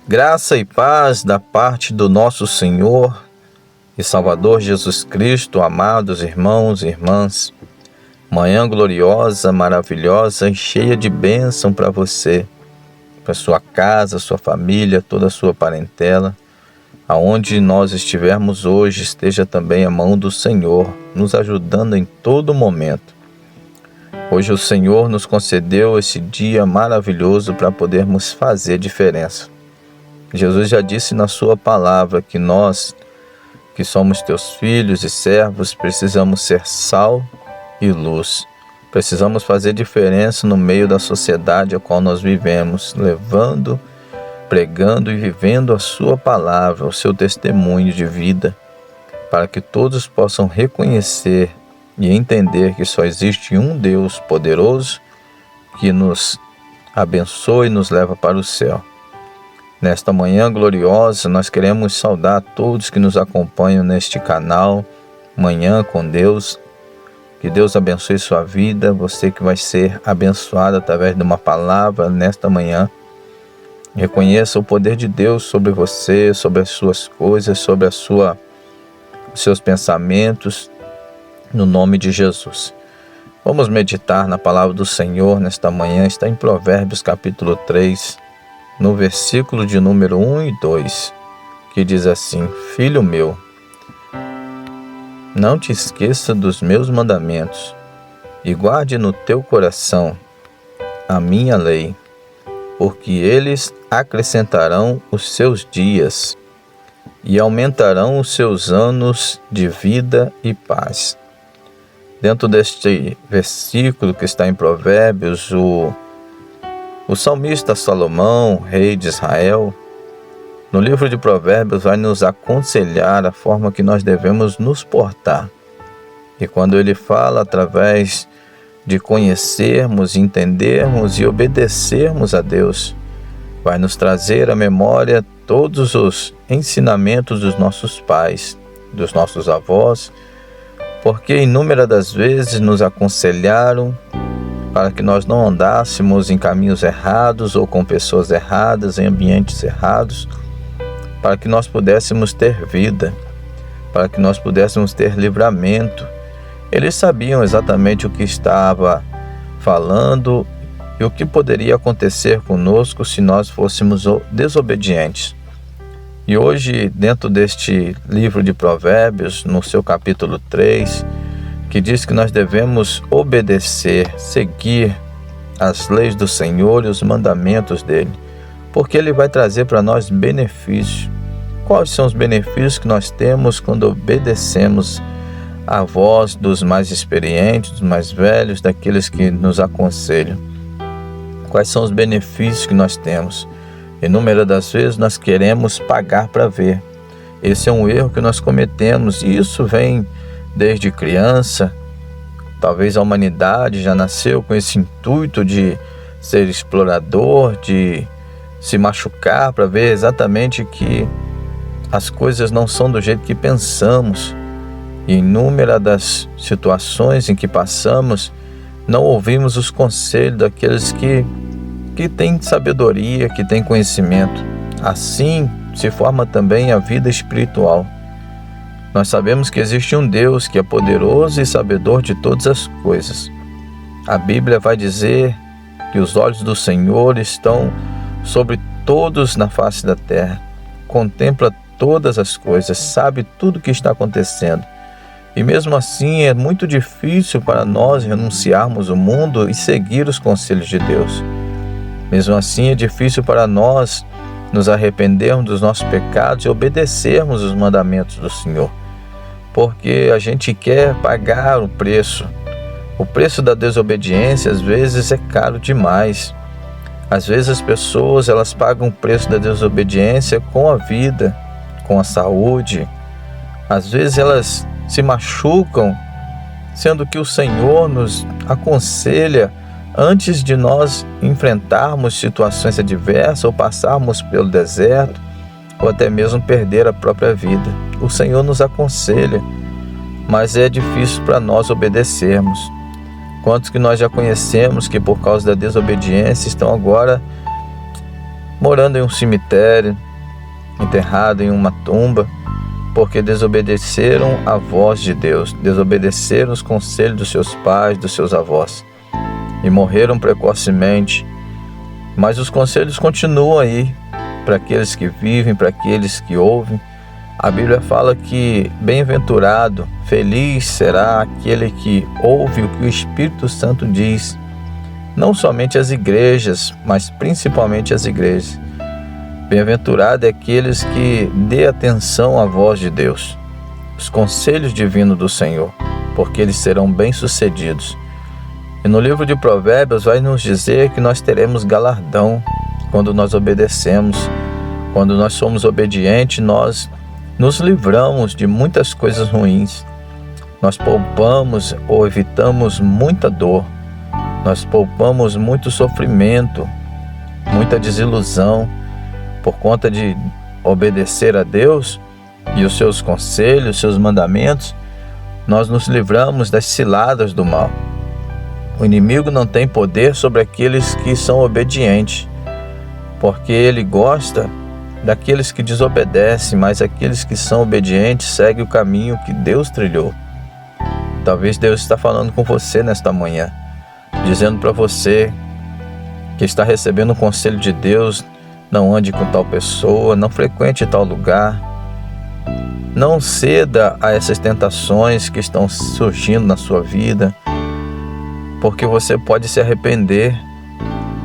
Graça e paz da parte do nosso Senhor e Salvador Jesus Cristo, amados irmãos e irmãs. Manhã gloriosa, maravilhosa e cheia de bênção para você, para sua casa, sua família, toda a sua parentela. Aonde nós estivermos hoje, esteja também a mão do Senhor, nos ajudando em todo momento. Hoje o Senhor nos concedeu esse dia maravilhoso para podermos fazer diferença. Jesus já disse na sua palavra que nós, que somos teus filhos e servos, precisamos ser sal e luz. Precisamos fazer diferença no meio da sociedade a qual nós vivemos, levando, pregando e vivendo a sua palavra, o seu testemunho de vida, para que todos possam reconhecer e entender que só existe um Deus poderoso que nos abençoa e nos leva para o céu. Nesta manhã gloriosa, nós queremos saudar a todos que nos acompanham neste canal, Manhã com Deus. Que Deus abençoe sua vida, você que vai ser abençoado através de uma palavra nesta manhã. Reconheça o poder de Deus sobre você, sobre as suas coisas, sobre os seus pensamentos, no nome de Jesus. Vamos meditar na palavra do Senhor nesta manhã, está em Provérbios capítulo 3, no versículo de número 1 e 2, que diz assim: Filho meu, não te esqueça dos meus mandamentos e guarde no teu coração a minha lei, porque eles acrescentarão os seus dias e aumentarão os seus anos de vida e paz. Dentro deste versículo que está em Provérbios, o salmista Salomão, rei de Israel, no livro de Provérbios vai nos aconselhar a forma que nós devemos nos portar. E quando ele fala através de conhecermos, entendermos e obedecermos a Deus, vai nos trazer à memória todos os ensinamentos dos nossos pais, dos nossos avós, porque inúmeras das vezes nos aconselharam para que nós não andássemos em caminhos errados ou com pessoas erradas, em ambientes errados, para que nós pudéssemos ter vida, para que nós pudéssemos ter livramento. Eles sabiam exatamente o que estava falando e o que poderia acontecer conosco se nós fôssemos desobedientes. E hoje, dentro deste livro de Provérbios, no seu capítulo 3, que diz que nós devemos obedecer, seguir as leis do Senhor e os mandamentos dele, porque ele vai trazer para nós benefícios. Quais são os benefícios que nós temos quando obedecemos a voz dos mais experientes, dos mais velhos, daqueles que nos aconselham? Quais são os benefícios que nós temos? Inúmeras das vezes nós queremos pagar para ver. Esse é um erro que nós cometemos e isso vem desde criança. Talvez a humanidade já nasceu com esse intuito de ser explorador, de se machucar para ver exatamente que as coisas não são do jeito que pensamos. E inúmeras das situações em que passamos, não ouvimos os conselhos daqueles que têm sabedoria, que têm conhecimento. Assim se forma também a vida espiritual. Nós sabemos que existe um Deus que é poderoso e sabedor de todas as coisas. A Bíblia vai dizer que os olhos do Senhor estão sobre todos na face da terra. Contempla todas as coisas, sabe tudo o que está acontecendo. E mesmo assim é muito difícil para nós renunciarmos o mundo e seguir os conselhos de Deus. Mesmo assim é difícil para nós nos arrependermos dos nossos pecados e obedecermos os mandamentos do Senhor. Porque a gente quer pagar o preço. O preço da desobediência às vezes é caro demais. Às vezes as pessoas elas pagam o preço da desobediência com a vida, com a saúde. Às vezes elas se machucam, sendo que o Senhor nos aconselha antes de nós enfrentarmos situações adversas ou passarmos pelo deserto ou até mesmo perder a própria vida. O Senhor nos aconselha, mas é difícil para nós obedecermos. Quantos que nós já conhecemos que por causa da desobediência estão agora morando em um cemitério, enterrado em uma tumba, porque desobedeceram a voz de Deus, desobedeceram os conselhos dos seus pais, dos seus avós, e morreram precocemente. Mas os conselhos continuam aí, para aqueles que vivem, para aqueles que ouvem. A Bíblia fala que bem-aventurado, feliz será aquele que ouve o que o Espírito Santo diz. Não somente as igrejas, mas principalmente as igrejas. Bem-aventurado é aqueles que dê atenção à voz de Deus, os conselhos divinos do Senhor, porque eles serão bem-sucedidos. E no livro de Provérbios vai nos dizer que nós teremos galardão quando nós obedecemos. Quando nós somos obedientes, nós nos livramos de muitas coisas ruins. Nós poupamos ou evitamos muita dor. Nós poupamos muito sofrimento, muita desilusão. Por conta de obedecer a Deus e os seus conselhos, seus mandamentos, nós nos livramos das ciladas do mal. O inimigo não tem poder sobre aqueles que são obedientes, porque ele gosta daqueles que desobedecem, mas aqueles que são obedientes seguem o caminho que Deus trilhou. Talvez Deus está falando com você nesta manhã, dizendo para você que está recebendo o conselho de Deus: não ande com tal pessoa, não frequente tal lugar, não ceda a essas tentações que estão surgindo na sua vida, porque você pode se arrepender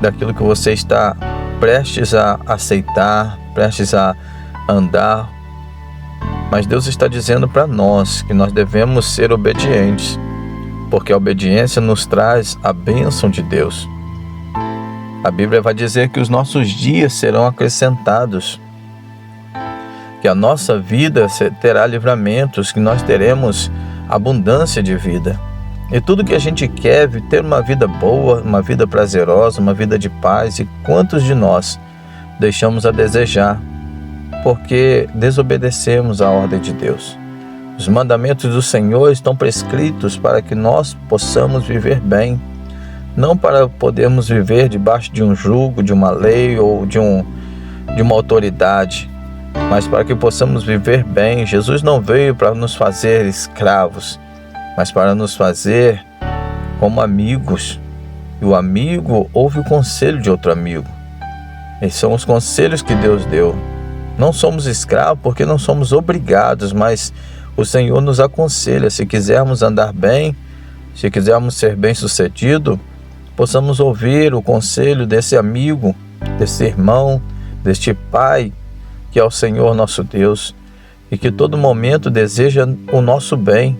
daquilo que você está prestes a aceitar, prestes a andar. Mas Deus está dizendo para nós que nós devemos ser obedientes, porque a obediência nos traz a bênção de Deus. A Bíblia vai dizer que os nossos dias serão acrescentados, que a nossa vida terá livramentos, que nós teremos abundância de vida. E tudo que a gente quer é ter uma vida boa, uma vida prazerosa, uma vida de paz. E quantos de nós deixamos a desejar, porque desobedecemos a ordem de Deus? Os mandamentos do Senhor estão prescritos para que nós possamos viver bem, não para podermos viver debaixo de um jugo, de uma lei ou de uma autoridade, mas para que possamos viver bem. Jesus não veio para nos fazer escravos, mas para nos fazer como amigos. E o amigo ouve o conselho de outro amigo. Esses são os conselhos que Deus deu. Não somos escravos porque não somos obrigados, mas o Senhor nos aconselha. Se quisermos andar bem, se quisermos ser bem-sucedidos, possamos ouvir o conselho desse amigo, desse irmão, deste Pai, que é o Senhor nosso Deus, e que todo momento deseja o nosso bem.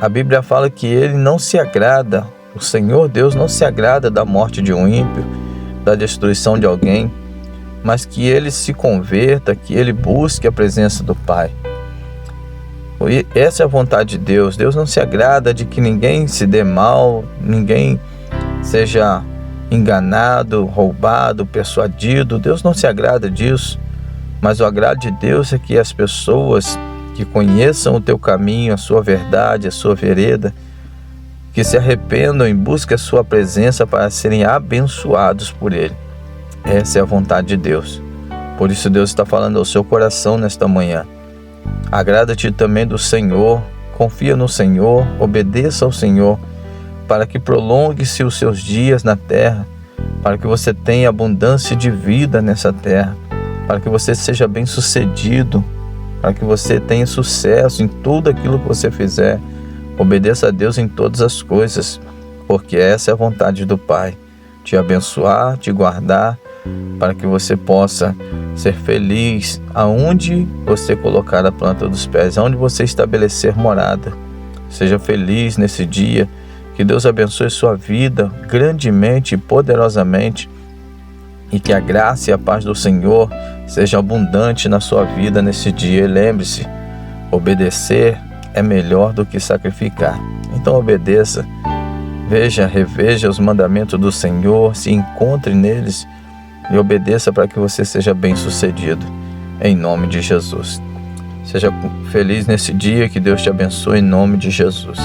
A Bíblia fala que Ele não se agrada, o Senhor Deus não se agrada da morte de um ímpio, da destruição de alguém, mas que ele se converta, que ele busque a presença do Pai. E essa é a vontade de Deus. Deus não se agrada de que ninguém se dê mal, ninguém seja enganado, roubado, persuadido. Deus não se agrada disso, mas o agrado de Deus é que as pessoas que conheçam o teu caminho, a sua verdade, a sua vereda, que se arrependam e busquem a sua presença para serem abençoados por Ele. Essa é a vontade de Deus. Por isso Deus está falando ao seu coração nesta manhã. Agrada-te também do Senhor, confia no Senhor, obedeça ao Senhor, para que prolongue-se os seus dias na terra, para que você tenha abundância de vida nessa terra, para que você seja bem-sucedido, para que você tenha sucesso em tudo aquilo que você fizer. Obedeça a Deus em todas as coisas, porque essa é a vontade do Pai, te abençoar, te guardar, para que você possa ser feliz aonde você colocar a planta dos pés, aonde você estabelecer morada. Seja feliz nesse dia, que Deus abençoe sua vida grandemente e poderosamente, e que a graça e a paz do Senhor seja abundante na sua vida nesse dia. E lembre-se, obedecer é melhor do que sacrificar. Então obedeça, reveja os mandamentos do Senhor, se encontre neles e obedeça para que você seja bem-sucedido, em nome de Jesus. Seja feliz nesse dia, que Deus te abençoe em nome de Jesus.